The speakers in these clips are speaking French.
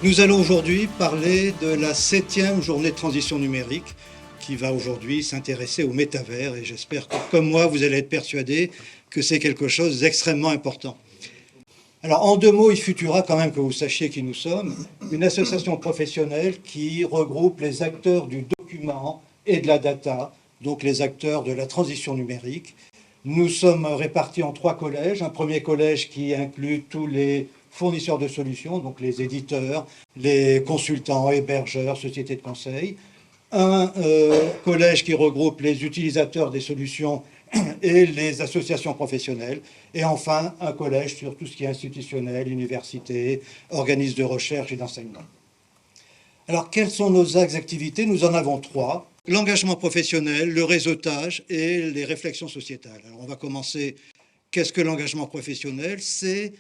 Nous allons aujourd'hui parler de la 7e journée de transition numérique qui va aujourd'hui s'intéresser au métavers et j'espère que comme moi vous allez être persuadés que c'est quelque chose d'extrêmement important. Alors en deux mots, eFutura, quand même que vous sachiez qui nous sommes, une association professionnelle qui regroupe les acteurs du document et de la data, donc les acteurs de la transition numérique. Nous sommes répartis en 3 collèges. Un premier collège qui inclut tous les fournisseurs de solutions, donc les éditeurs, les consultants, hébergeurs, sociétés de conseil. Un collège qui regroupe les utilisateurs des solutions et les associations professionnelles. Et enfin, un collège sur tout ce qui est institutionnel, université, organismes de recherche et d'enseignement. Alors, quels sont nos axes d'activité? Nous en avons 3. L'engagement professionnel, le réseautage et les réflexions sociétales. Alors, on va commencer. Qu'est-ce que l'engagement professionnel? C'est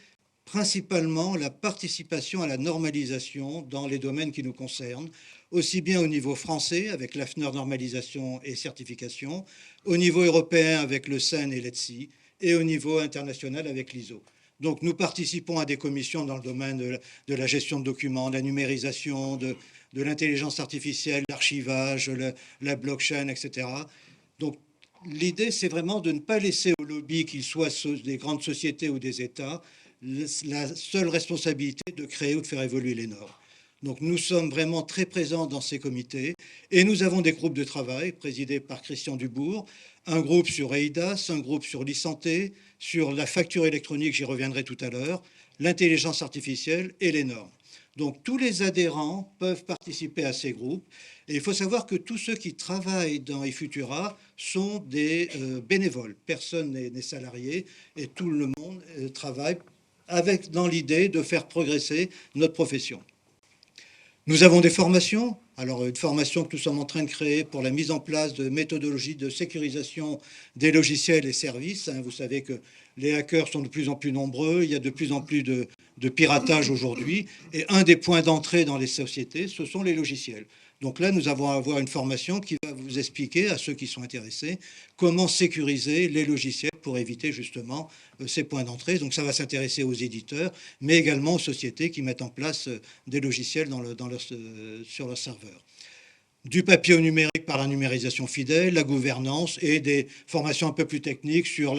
principalement la participation à la normalisation dans les domaines qui nous concernent, aussi bien au niveau français avec l'AFNOR normalisation et certification, au niveau européen avec le CEN et l'ETSI, et au niveau international avec l'ISO. Donc nous participons à des commissions dans le domaine de la gestion de documents, de la numérisation, de l'intelligence artificielle, l'archivage, la blockchain, etc. Donc l'idée, c'est vraiment de ne pas laisser aux lobbies, qu'ils soient des grandes sociétés ou des États, la seule responsabilité de créer ou de faire évoluer les normes. Donc nous sommes vraiment très présents dans ces comités et nous avons des groupes de travail présidés par Christian Dubourg, un groupe sur EIDAS, un groupe sur l'e-santé, sur la facture électronique, j'y reviendrai tout à l'heure, l'intelligence artificielle et les normes. Donc tous les adhérents peuvent participer à ces groupes et il faut savoir que tous ceux qui travaillent dans eFutura sont des bénévoles. Personne n'est salarié et tout le monde travaille avec dans l'idée de faire progresser notre profession. Nous avons des formations. Alors, une formation que nous sommes en train de créer pour la mise en place de méthodologies de sécurisation des logiciels et services. Vous savez que les hackers sont de plus en plus nombreux, il y a de plus en plus de piratage aujourd'hui. Et un des points d'entrée dans les sociétés, ce sont les logiciels. Donc là, nous allons avoir une formation qui va vous expliquer, à ceux qui sont intéressés, comment sécuriser les logiciels pour éviter justement ces points d'entrée. Donc ça va s'intéresser aux éditeurs, mais également aux sociétés qui mettent en place des logiciels sur leur serveur. Du papier au numérique par la numérisation fidèle, la gouvernance et des formations un peu plus techniques sur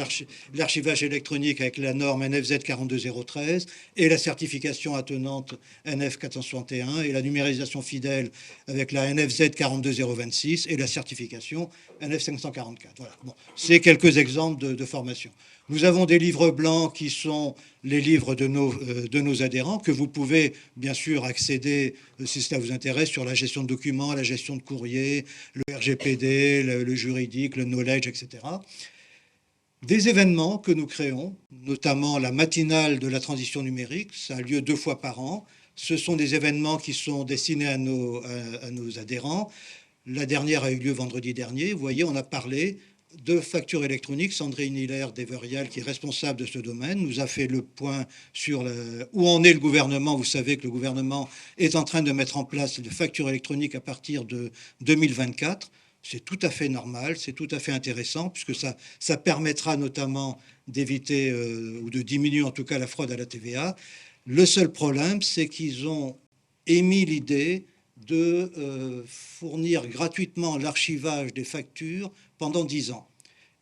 l'archivage électronique avec la norme NFZ 42013 et la certification attenante NF 461 et la numérisation fidèle avec la NFZ 42026 et la certification NF 544. Voilà. Bon, c'est quelques exemples de formations. Nous avons des livres blancs qui sont les livres de nos adhérents, que vous pouvez bien sûr accéder, si cela vous intéresse, sur la gestion de documents, la gestion de courrier, le RGPD, le juridique, le knowledge, etc. Des événements que nous créons, notamment la matinale de la transition numérique, ça a lieu 2 fois par an. Ce sont des événements qui sont destinés à nos adhérents. La dernière a eu lieu vendredi dernier. Vous voyez, on a parlé de facture électronique. Sandrine Hiller d'Everial, qui est responsable de ce domaine, nous a fait le point sur où en est le gouvernement. Vous savez que le gouvernement est en train de mettre en place les factures électroniques à partir de 2024. C'est tout à fait normal, c'est tout à fait intéressant, puisque ça permettra notamment d'éviter ou de diminuer en tout cas la fraude à la TVA. Le seul problème, c'est qu'ils ont émis l'idée de fournir gratuitement l'archivage des factures pendant 10 ans.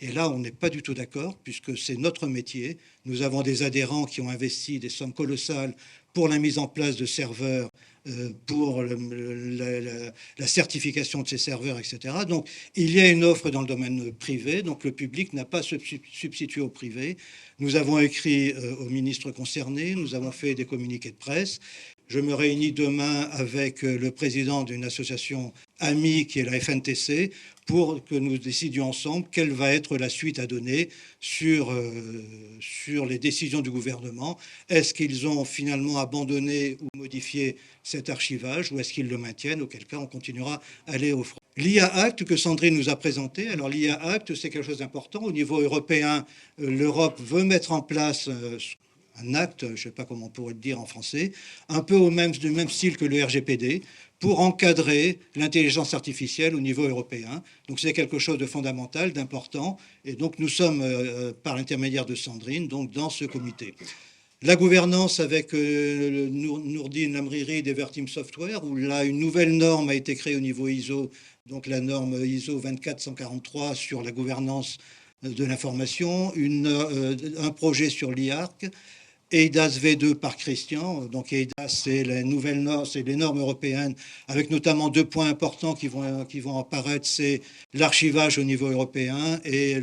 Et là, on n'est pas du tout d'accord, puisque c'est notre métier. Nous avons des adhérents qui ont investi des sommes colossales pour la mise en place de serveurs, pour la certification de ces serveurs, etc. Donc, il y a une offre dans le domaine privé, donc le public n'a pas à se substituer au privé. Nous avons écrit aux ministres concernés, nous avons fait des communiqués de presse. Je me réunis demain avec le président d'une association amie qui est la FNTC pour que nous décidions ensemble quelle va être la suite à donner sur les décisions du gouvernement. Est-ce qu'ils ont finalement abandonné ou modifié cet archivage ou est-ce qu'ils le maintiennent, auquel cas on continuera à aller au front. L'IA Act que Sandrine nous a présenté, alors l'IA Act c'est quelque chose d'important. Au niveau européen, l'Europe veut mettre en place un acte, je ne sais pas comment on pourrait le dire en français, un peu du même style que le RGPD, pour encadrer l'intelligence artificielle au niveau européen. Donc c'est quelque chose de fondamental, d'important, et donc nous sommes, par l'intermédiaire de Sandrine, donc dans ce comité. La gouvernance avec Nourdine Lamriri d'Everteam Software, où là, une nouvelle norme a été créée au niveau ISO, donc la norme ISO 24143 sur la gouvernance de l'information, un projet sur l'IARC, EIDAS V2 par Christian. Donc EIDAS, c'est les nouvelles normes, c'est les normes européennes, avec notamment deux points importants qui vont apparaître, c'est l'archivage au niveau européen et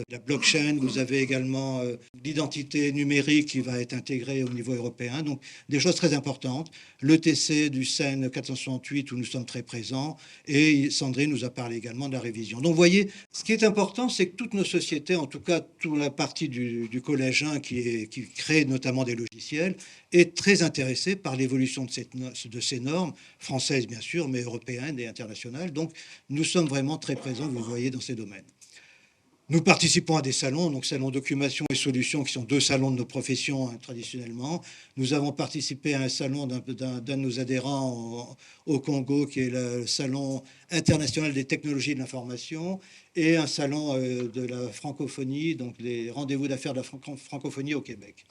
la blockchain. Vous avez également l'identité numérique qui va être intégrée au niveau européen. Donc des choses très importantes. L'ETC du CEN 468 où nous sommes très présents, et Sandrine nous a parlé également de la révision. Donc vous voyez, ce qui est important, c'est que toutes nos sociétés, en tout cas toute la partie du collège 1 qui crée notamment des logiciels, est très intéressée par l'évolution de ces normes, françaises bien sûr, mais européennes et internationales. Donc nous sommes vraiment très présents, vous le voyez, dans ces domaines. Nous participons à des salons, donc salons Documentation et Solutions, qui sont deux salons de nos professions traditionnellement. Nous avons participé à un salon d'un de nos adhérents au Congo, qui est le Salon international des technologies de l'information, et un salon de la francophonie, donc les rendez-vous d'affaires de la francophonie au Québec.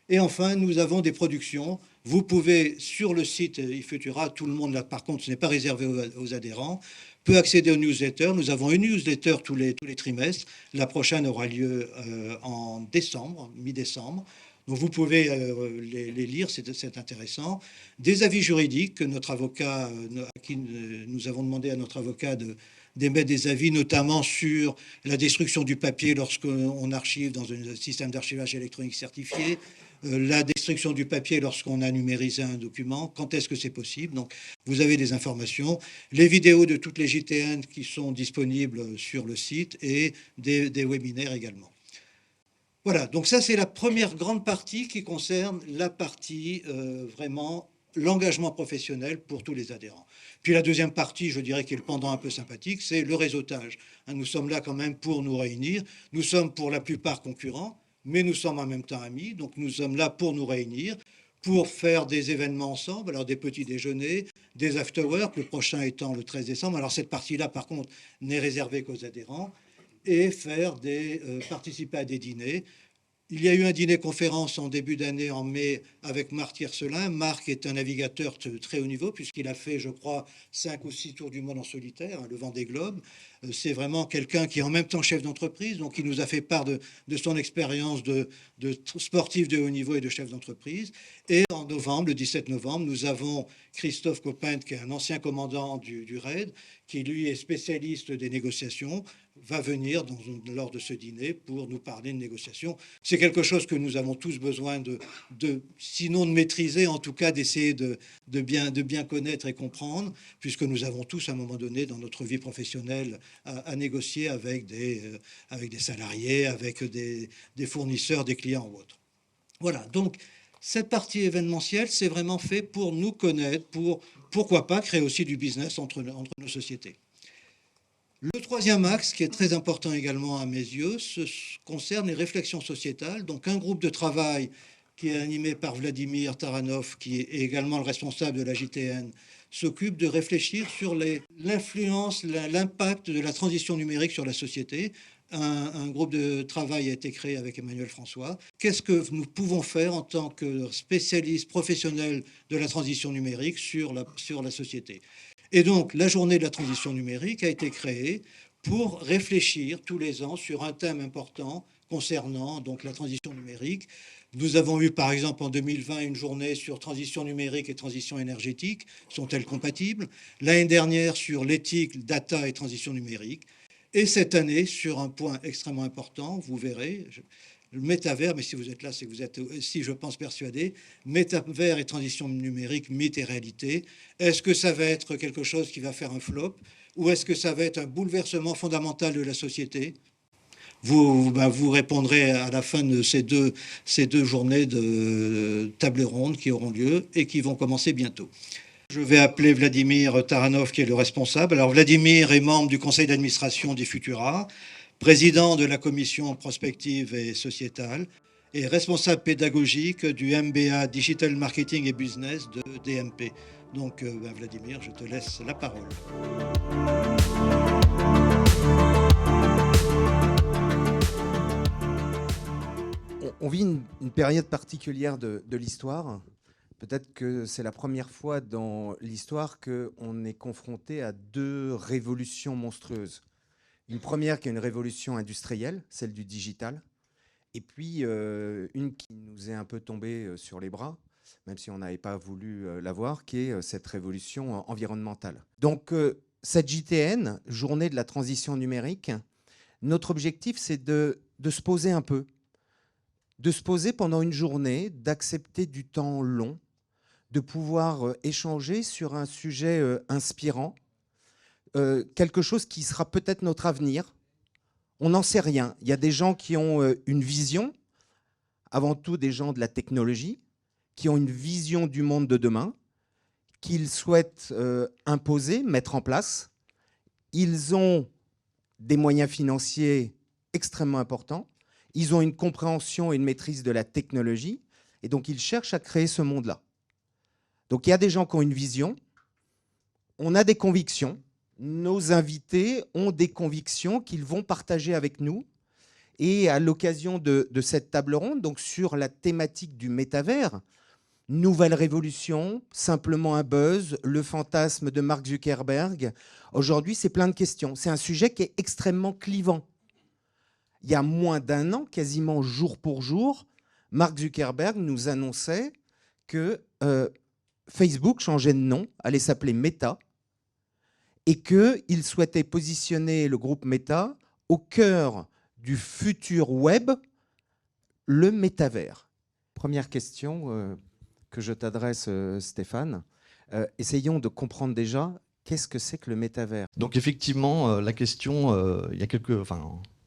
Et enfin, nous avons des productions. Vous pouvez, sur le site eFutura, tout le monde, là, par contre, ce n'est pas réservé aux adhérents, peut accéder aux newsletters. Nous avons une newsletter tous les trimestres. La prochaine aura lieu en décembre, mi-décembre. Donc vous pouvez les lire, c'est intéressant. Des avis juridiques que notre avocat, à qui nous avons demandé à notre avocat d'émettre des avis, notamment sur la destruction du papier lorsqu'on archive dans un système d'archivage électronique certifié, la destruction du papier lorsqu'on a numérisé un document, quand est-ce que c'est possible. Donc vous avez des informations, les vidéos de toutes les JTN qui sont disponibles sur le site et des webinaires également. Voilà, donc ça c'est la première grande partie qui concerne la partie vraiment l'engagement professionnel pour tous les adhérents. Puis la deuxième partie, je dirais, qui est le pendant un peu sympathique, c'est le réseautage. Nous sommes là quand même pour nous réunir. Nous sommes pour la plupart concurrents, mais nous sommes en même temps amis. Donc nous sommes là pour nous réunir, pour faire des événements ensemble, alors des petits déjeuners, des after-work, le prochain étant le 13 décembre. Alors cette partie-là, par contre, n'est réservée qu'aux adhérents, et participer à des dîners. Il y a eu un dîner-conférence en début d'année, en mai, avec Marc Tiercelin. Marc est un navigateur très haut niveau, puisqu'il a fait, je crois, 5 ou 6 tours du monde en solitaire, le Vendée Globe. C'est vraiment quelqu'un qui est en même temps chef d'entreprise, donc il nous a fait part de son expérience de sportif de haut niveau et de chef d'entreprise. Et en novembre, le 17 novembre, nous avons Christophe Copin, qui est un ancien commandant du RAID, qui lui est spécialiste des négociations, va venir lors de ce dîner pour nous parler de négociations. C'est quelque chose que nous avons tous besoin sinon de maîtriser, en tout cas d'essayer de bien connaître et comprendre, puisque nous avons tous à un moment donné dans notre vie professionnelle à négocier avec des salariés, avec des fournisseurs, des clients ou autres. Voilà, donc cette partie événementielle, c'est vraiment fait pour nous connaître, pourquoi pas créer aussi du business entre nos sociétés. Le troisième axe, qui est très important également à mes yeux, concerne les réflexions sociétales. Donc un groupe de travail qui est animé par Vladimir Taranov, qui est également le responsable de la JTN, s'occupe de réfléchir sur l'influence, l'impact de la transition numérique sur la société. Un groupe de travail a été créé avec Emmanuel François. Qu'est-ce que nous pouvons faire en tant que spécialistes professionnels de la transition numérique sur la société? Et donc, la journée de la transition numérique a été créée pour réfléchir tous les ans sur un thème important concernant donc la transition numérique. Nous avons eu, par exemple, en 2020, une journée sur transition numérique et transition énergétique. Sont-elles compatibles? L'année dernière, sur l'éthique, data et transition numérique. Et cette année, sur un point extrêmement important, vous verrez, le métavers, mais si vous êtes là, c'est que vous êtes aussi, je pense, persuadé, métavers et transition numérique, mythe et réalité. Est-ce que ça va être quelque chose qui va faire un flop ou est-ce que ça va être un bouleversement fondamental de la société? Vous répondrez à la fin de ces deux journées de table ronde qui auront lieu et qui vont commencer bientôt. Je vais appeler Vladimir Taranov, qui est le responsable. Alors, Vladimir est membre du conseil d'administration d'eFutura, président de la commission prospective et sociétale et responsable pédagogique du MBA Digital Marketing et Business de DMP. Donc, Vladimir, je te laisse la parole. On vit une période particulière de l'histoire. Peut-être que c'est la première fois dans l'histoire qu'on est confronté à deux révolutions monstrueuses. Une première qui est une révolution industrielle, celle du digital, et puis une qui nous est un peu tombée sur les bras, même si on n'avait pas voulu la voir, qui est cette révolution environnementale. Donc cette JTN, Journée de la transition numérique, notre objectif c'est de se poser un peu, de se poser pendant une journée, d'accepter du temps long, de pouvoir échanger sur un sujet inspirant, quelque chose qui sera peut-être notre avenir. On n'en sait rien. Il y a des gens qui ont une vision, avant tout des gens de la technologie, qui ont une vision du monde de demain, qu'ils souhaitent imposer, mettre en place. Ils ont des moyens financiers extrêmement importants. Ils ont une compréhension et une maîtrise de la technologie. Et donc, ils cherchent à créer ce monde-là. Donc, il y a des gens qui ont une vision. On a des convictions. Nos invités ont des convictions qu'ils vont partager avec nous. Et à l'occasion de cette table ronde, donc sur la thématique du métavers, nouvelle révolution, simplement un buzz, le fantasme de Mark Zuckerberg. Aujourd'hui, c'est plein de questions. C'est un sujet qui est extrêmement clivant. Il y a moins d'un an, quasiment jour pour jour, Mark Zuckerberg nous annonçait que Facebook changeait de nom, allait s'appeler Meta, et qu'il souhaitait positionner le groupe Meta au cœur du futur web, le métavers. Première question que je t'adresse, Stéphane. Essayons de comprendre déjà qu'est-ce que c'est que le métavers. Donc effectivement, la question, il y a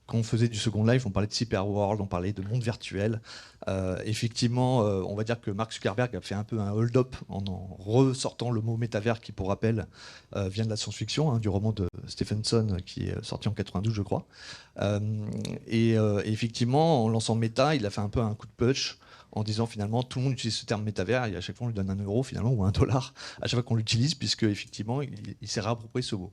quand on faisait du Second Life, on parlait de Cyberworld, on parlait de monde virtuel. Effectivement, on va dire que Mark Zuckerberg a fait un peu un hold-up en ressortant le mot métavers qui, pour rappel, vient de la science-fiction, du roman de Stephenson qui est sorti en 92, je crois. Effectivement, en lançant Meta, il a fait un peu un coup de punch en disant finalement tout le monde utilise ce terme métavers et à chaque fois on lui donne €1 finalement ou $1 à chaque fois qu'on l'utilise, puisque effectivement il s'est réapproprié ce mot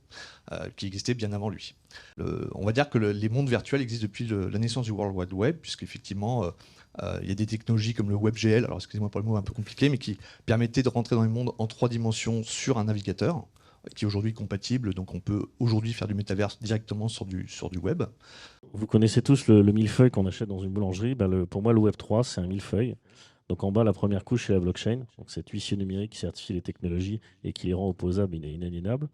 qui existait bien avant lui. On va dire que les mondes virtuels existent depuis la naissance du World Wide Web, puisqu'effectivement il y a des technologies comme le WebGL, alors excusez-moi pour le mot un peu compliqué, mais qui permettaient de rentrer dans les mondes en 3 dimensions sur un navigateur qui est aujourd'hui compatible, donc on peut aujourd'hui faire du métaverse directement sur du web. Vous connaissez tous le millefeuille qu'on achète dans une boulangerie. Pour moi, le Web3, c'est un millefeuille. Donc en bas, la première couche, c'est la blockchain. Donc cet huissier numérique qui certifie les technologies et qui les rend opposables et inaliénables.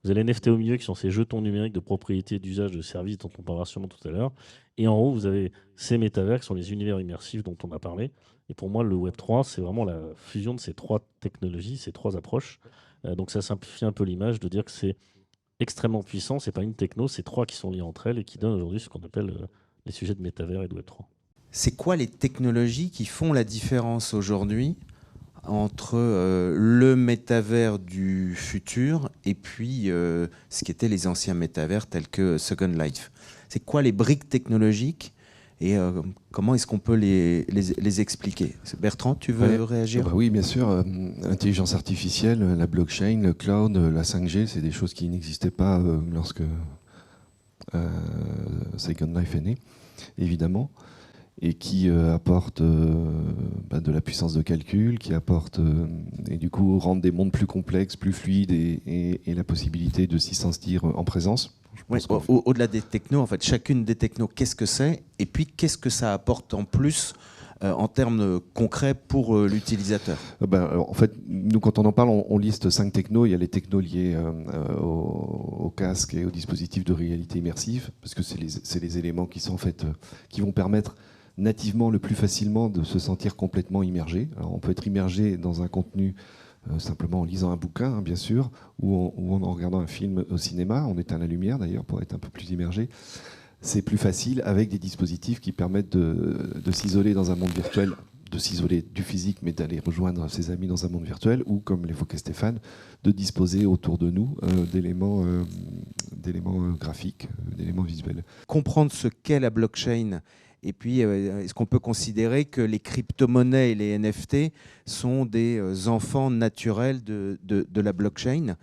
Vous avez les NFT au milieu, qui sont ces jetons numériques de propriété, d'usage, de service dont on parlera sûrement tout à l'heure. Et en haut, vous avez ces métavers qui sont les univers immersifs dont on a parlé. Et pour moi, le Web3, c'est vraiment la fusion de ces 3 technologies, ces 3 approches. Donc ça simplifie un peu l'image de dire que c'est extrêmement puissant, c'est pas une techno, c'est 3 qui sont liées entre elles et qui donnent aujourd'hui ce qu'on appelle les sujets de métavers et de Web3. C'est quoi les technologies qui font la différence aujourd'hui entre le métavers du futur et puis ce qui étaient les anciens métavers tels que Second Life? C'est quoi les briques technologiques et comment est-ce qu'on peut les expliquer? Bertrand, tu veux réagir? Oui, bien sûr. L'intelligence artificielle, la blockchain, le cloud, la 5G, c'est des choses qui n'existaient pas lorsque Second Life est né, évidemment, et qui apportent de la puissance de calcul, qui apportent et du coup rendent des mondes plus complexes, plus fluides et la possibilité de s'y sentir en présence. Ouais, au-delà des technos, en fait, chacune des technos, qu'est-ce que c'est? Et puis, qu'est-ce que ça apporte en plus en termes concrets pour l'utilisateur? En fait, nous, quand on en parle, on liste 5 technos. Il y a les technos liés au casque et aux dispositifs de réalité immersive, parce que c'est les éléments qui sont en fait, qui vont permettre nativement le plus facilement de se sentir complètement immergé. Alors, on peut être immergé dans un contenu simplement en lisant un bouquin, bien sûr, ou en regardant un film au cinéma. On éteint la lumière, d'ailleurs, pour être un peu plus immergé. C'est plus facile avec des dispositifs qui permettent de s'isoler dans un monde virtuel, de s'isoler du physique, mais d'aller rejoindre ses amis dans un monde virtuel, ou, comme l'évoquait Stéphane, de disposer autour de nous d'éléments graphiques, d'éléments visuels. Comprendre ce qu'est la blockchain. Et puis, est-ce qu'on peut considérer que les crypto-monnaies et les NFT sont des enfants naturels de la blockchain?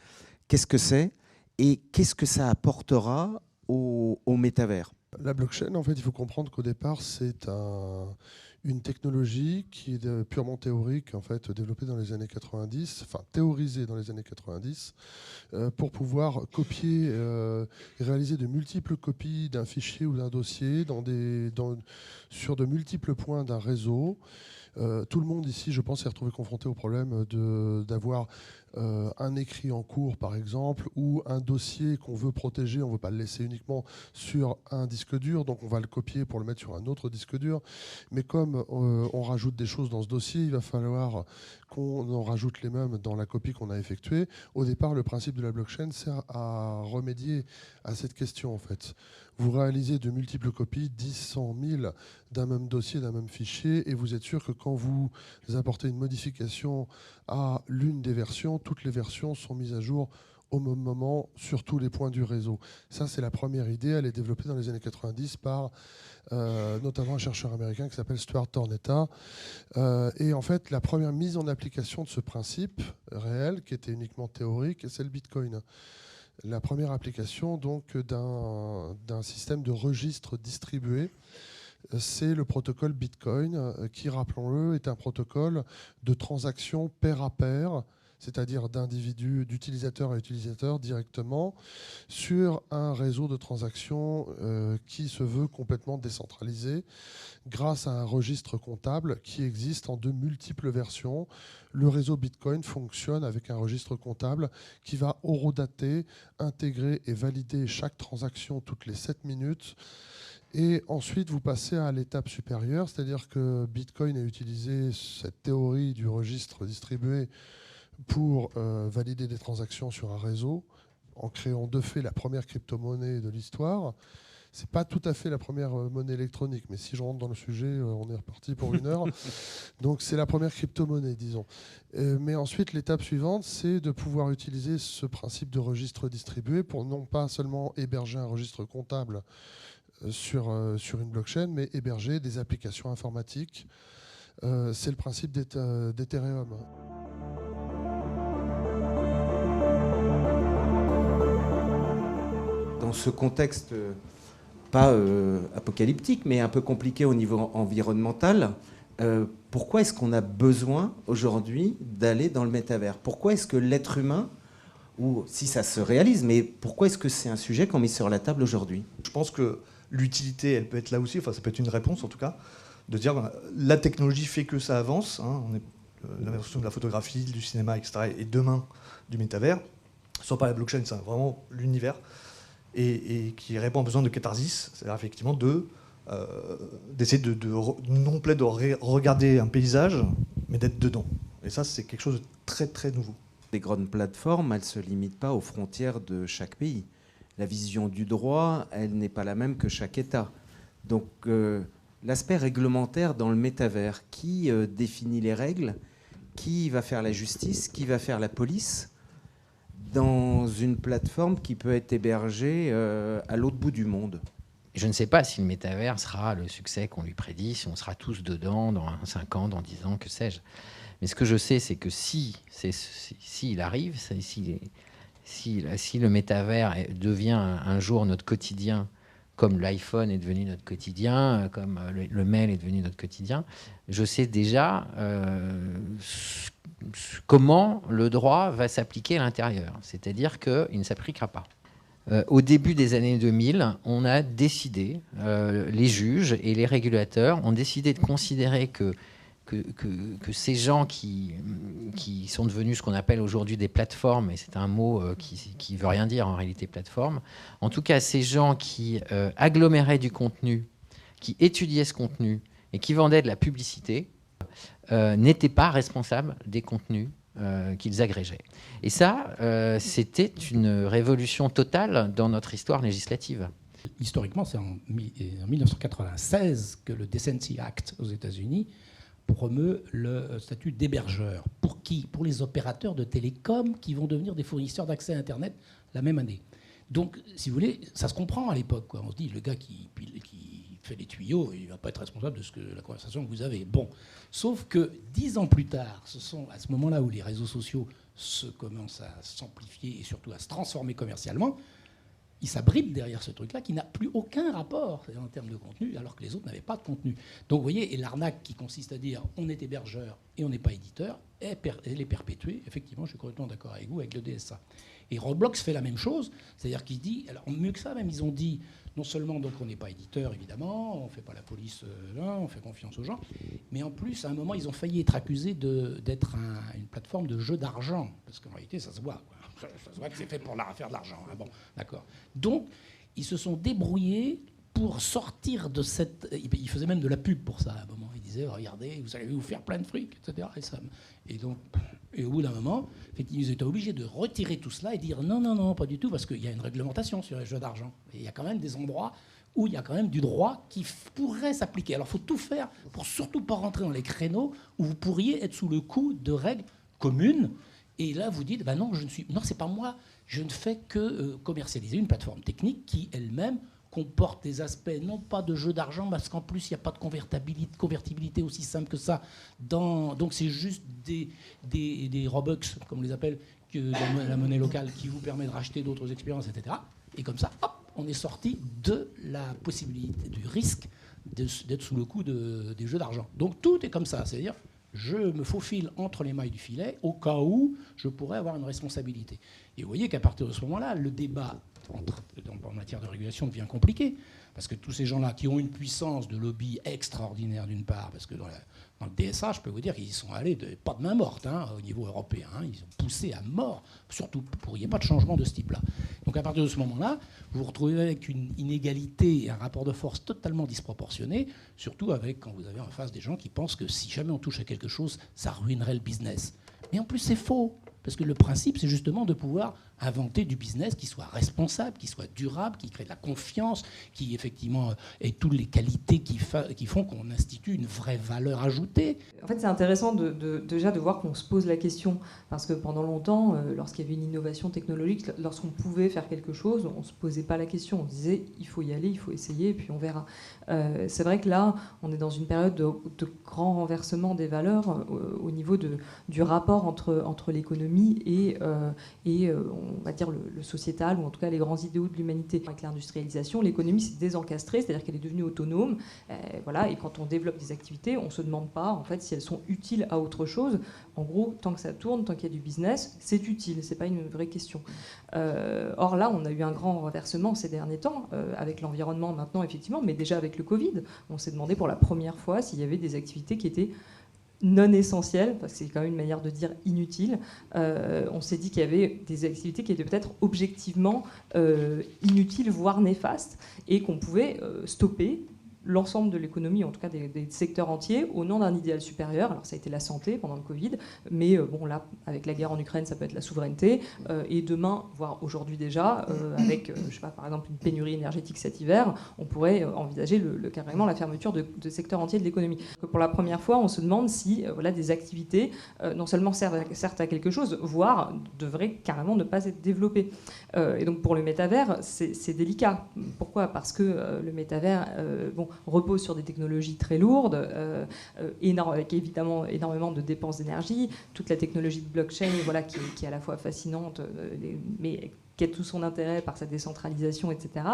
Qu'est-ce que c'est? Et qu'est-ce que ça apportera au métavers? La blockchain, en fait, il faut comprendre qu'au départ, c'est une technologie qui est purement théorique, en fait, développée dans les années 90, enfin théorisée dans les années 90, pour pouvoir copier et réaliser de multiples copies d'un fichier ou d'un dossier sur de multiples points d'un réseau. Tout le monde ici, je pense, s'est retrouvé confronté au problème d'avoir un écrit en cours, par exemple, ou un dossier qu'on veut protéger. On ne veut pas le laisser uniquement sur un disque dur, donc on va le copier pour le mettre sur un autre disque dur. Mais comme on rajoute des choses dans ce dossier, il va falloir qu'on en rajoute les mêmes dans la copie qu'on a effectuée. Au départ, le principe de la blockchain sert à remédier à cette question, en fait. Vous réalisez de multiples copies, 10, 100, 1000 d'un même dossier, d'un même fichier, et vous êtes sûr que quand vous apportez une modification à l'une des versions, toutes les versions sont mises à jour au même moment sur tous les points du réseau. Ça, c'est la première idée. Elle est développée dans les années 90 par notamment un chercheur américain qui s'appelle Stuart Tornetta. Et en fait, la première mise en application de ce principe réel, qui était uniquement théorique, c'est le Bitcoin. La première application donc d'un système de registre distribué, c'est le protocole Bitcoin, qui, rappelons-le, est un protocole de transaction pair à pair, c'est-à-dire d'individus, d'utilisateur à utilisateur directement, sur un réseau de transactions qui se veut complètement décentralisé, grâce à un registre comptable qui existe en de multiples versions. Le réseau Bitcoin fonctionne avec un registre comptable qui va horodater, intégrer et valider chaque transaction toutes les 7 minutes. Et ensuite, vous passez à l'étape supérieure, c'est-à-dire que Bitcoin a utilisé cette théorie du registre distribué pour valider des transactions sur un réseau, en créant de fait la première crypto-monnaie de l'histoire. Ce n'est pas tout à fait la première monnaie électronique, mais si je rentre dans le sujet, on est reparti pour 1 heure. Donc c'est la première crypto-monnaie, disons. Mais ensuite, l'étape suivante, c'est de pouvoir utiliser ce principe de registre distribué pour non pas seulement héberger un registre comptable sur une blockchain, mais héberger des applications informatiques. C'est le principe d'Ethereum. Dans ce contexte pas apocalyptique, mais un peu compliqué au niveau environnemental, pourquoi est-ce qu'on a besoin aujourd'hui d'aller dans le métavers? Pourquoi est-ce que l'être humain, ou si ça se réalise, mais pourquoi est-ce que c'est un sujet qu'on met sur la table aujourd'hui? Je pense que l'utilité, elle peut être là aussi, enfin ça peut être une réponse en tout cas, de dire la technologie fait que ça avance, hein, l'inversion de la photographie, du cinéma, etc., et demain du métavers, sans pas la blockchain, c'est vraiment l'univers, et qui répond à un besoin de catharsis, c'est-à-dire effectivement d'essayer non pas de regarder un paysage, mais d'être dedans. Et ça, c'est quelque chose de très très nouveau. Les grandes plateformes, elles ne se limitent pas aux frontières de chaque pays. La vision du droit, elle n'est pas la même que chaque État. Donc l'aspect réglementaire dans le métavers, qui définit les règles, qui va faire la justice, qui va faire la police, dans une plateforme qui peut être hébergée à l'autre bout du monde? Je ne sais pas si le métavers sera le succès qu'on lui prédit, si on sera tous dedans dans 5 ans, dans 10 ans, que sais-je. Mais ce que je sais, c'est que si il arrive, si le métavers devient un jour notre quotidien, comme l'iPhone est devenu notre quotidien, comme le mail est devenu notre quotidien, je sais déjà comment le droit va s'appliquer à l'intérieur. C'est-à-dire qu'il ne s'appliquera pas. Au début des années 2000, on a décidé, les juges et les régulateurs ont décidé de considérer que ces gens qui sont devenus ce qu'on appelle aujourd'hui des plateformes, et c'est un mot qui ne veut rien dire en réalité, plateforme, en tout cas ces gens qui aggloméraient du contenu, qui étudiaient ce contenu et qui vendaient de la publicité, n'étaient pas responsables des contenus qu'ils agrégeaient. Et ça, c'était une révolution totale dans notre histoire législative. Historiquement, c'est en 1996 que le Decency Act aux États-Unis promeut le statut d'hébergeur. Pour qui? Pour les opérateurs de télécom qui vont devenir des fournisseurs d'accès à Internet la même année. Donc, si vous voulez, ça se comprend à l'époque, quoi. On se dit, le gars qui fait les tuyaux, il ne va pas être responsable de la conversation que vous avez. Bon, sauf que 10 ans plus tard, ce sont à ce moment-là où les réseaux sociaux commencent à s'amplifier et surtout à se transformer commercialement, il s'abrite derrière ce truc-là qui n'a plus aucun rapport en termes de contenu, alors que les autres n'avaient pas de contenu. Donc vous voyez, et l'arnaque qui consiste à dire on est hébergeur et on n'est pas éditeur, elle est perpétuée. Effectivement, je suis complètement d'accord avec vous, avec le DSA. Et Roblox fait la même chose, c'est-à-dire qu'il dit, alors mieux que ça même, ils ont dit, non seulement donc on n'est pas éditeur évidemment, on ne fait pas la police là, on fait confiance aux gens, mais en plus à un moment ils ont failli être accusés d'être une plateforme de jeu d'argent, parce qu'en réalité ça se voit, quoi. Ça se voit que c'est fait pour faire de l'argent. Ah bon, d'accord. Donc ils se sont débrouillés pour sortir de cette... Ils faisaient même de la pub pour ça à un moment. Ils disaient, regardez, vous allez vous faire plein de fric, etc. Et au bout d'un moment, ils étaient obligés de retirer tout cela et dire non, pas du tout, parce qu'il y a une réglementation sur les jeux d'argent. Et il y a quand même des endroits où il y a quand même du droit qui pourrait s'appliquer. Alors il faut tout faire pour surtout pas rentrer dans les créneaux où vous pourriez être sous le coup de règles communes. Et là, vous dites, non, c'est pas moi, je ne fais que commercialiser une plateforme technique qui elle-même comporte des aspects, non pas de jeu d'argent, parce qu'en plus, il n'y a pas de convertibilité aussi simple que ça. Donc, c'est juste des Robux, comme on les appelle, que la monnaie locale, qui vous permet de racheter d'autres expériences, etc. Et comme ça, hop, on est sorti de la possibilité, du risque d'être sous le coup des jeux d'argent. Donc, tout est comme ça. C'est-à-dire, je me faufile entre les mailles du filet au cas où je pourrais avoir une responsabilité. Et vous voyez qu'à partir de ce moment-là, le débat en matière de régulation devient compliqué, parce que tous ces gens-là qui ont une puissance de lobby extraordinaire d'une part, parce que dans le DSA, je peux vous dire qu'ils y sont allés pas de main morte au niveau européen, ils ont poussé à mort, surtout pour qu'il n'y ait pas de changement de ce type-là. Donc à partir de ce moment-là, vous vous retrouvez avec une inégalité et un rapport de force totalement disproportionné, surtout quand vous avez en face des gens qui pensent que si jamais on touche à quelque chose, ça ruinerait le business. Mais en plus, c'est faux. Parce que le principe, c'est justement de pouvoir inventer du business qui soit responsable, qui soit durable, qui crée de la confiance, qui effectivement ait toutes les qualités qui font qu'on institue une vraie valeur ajoutée. En fait, c'est intéressant déjà de voir qu'on se pose la question, parce que pendant longtemps, lorsqu'il y avait une innovation technologique, lorsqu'on pouvait faire quelque chose, on ne se posait pas la question, on disait il faut y aller, il faut essayer, et puis on verra. C'est vrai que là, on est dans une période de grand renversement des valeurs au niveau du rapport entre l'économie et on va dire le sociétal, ou en tout cas les grands idéaux de l'humanité. Avec l'industrialisation, l'économie s'est désencastrée, c'est-à-dire qu'elle est devenue autonome. Voilà, et quand on développe des activités, on ne se demande pas en fait si elles sont utiles à autre chose. En gros, tant que ça tourne, tant qu'il y a du business, c'est utile, c'est pas une vraie question. Or là, on a eu un grand renversement ces derniers temps, avec l'environnement maintenant effectivement, mais déjà avec le Covid. On s'est demandé pour la première fois s'il y avait des activités qui étaient non essentielles, parce que c'est quand même une manière de dire inutile. On s'est dit qu'il y avait des activités qui étaient peut-être objectivement inutiles, voire néfastes, et qu'on pouvait stopper l'ensemble de l'économie, en tout cas des secteurs entiers, au nom d'un idéal supérieur. Alors ça a été la santé pendant le Covid, mais bon là, avec la guerre en Ukraine, ça peut être la souveraineté, et demain, voire aujourd'hui déjà, avec, je sais pas, par exemple une pénurie énergétique cet hiver, on pourrait envisager carrément la fermeture de secteurs entiers de l'économie. Pour la première fois, on se demande si voilà, des activités non seulement servent à quelque chose, voire devraient carrément ne pas être développées. Et donc pour le métavers, c'est délicat. Pourquoi ? Parce que le métavers, repose sur des technologies très lourdes, avec évidemment énormément de dépenses d'énergie, toute la technologie de blockchain, voilà, qui est à la fois fascinante, mais qui a tout son intérêt par sa décentralisation, etc.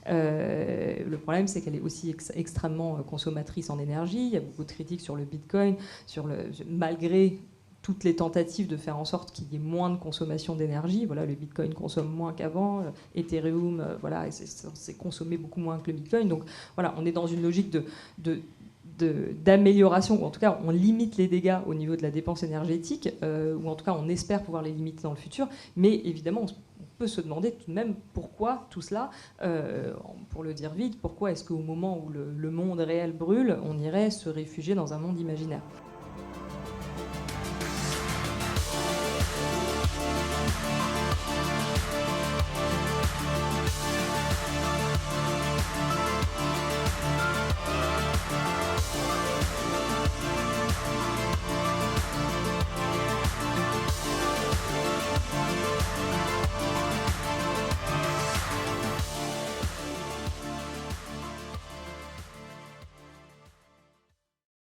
Le problème, c'est qu'elle est aussi extrêmement consommatrice en énergie. Il y a beaucoup de critiques sur le Bitcoin, malgré toutes les tentatives de faire en sorte qu'il y ait moins de consommation d'énergie. Voilà, le Bitcoin consomme moins qu'avant, Ethereum, voilà, c'est consommé beaucoup moins que le Bitcoin. Donc voilà, on est dans une logique d'amélioration, ou en tout cas on limite les dégâts au niveau de la dépense énergétique, ou en tout cas on espère pouvoir les limiter dans le futur, mais évidemment on peut se demander tout de même pourquoi tout cela, pour le dire vite, pourquoi est-ce qu'au moment où le monde réel brûle, on irait se réfugier dans un monde imaginaire.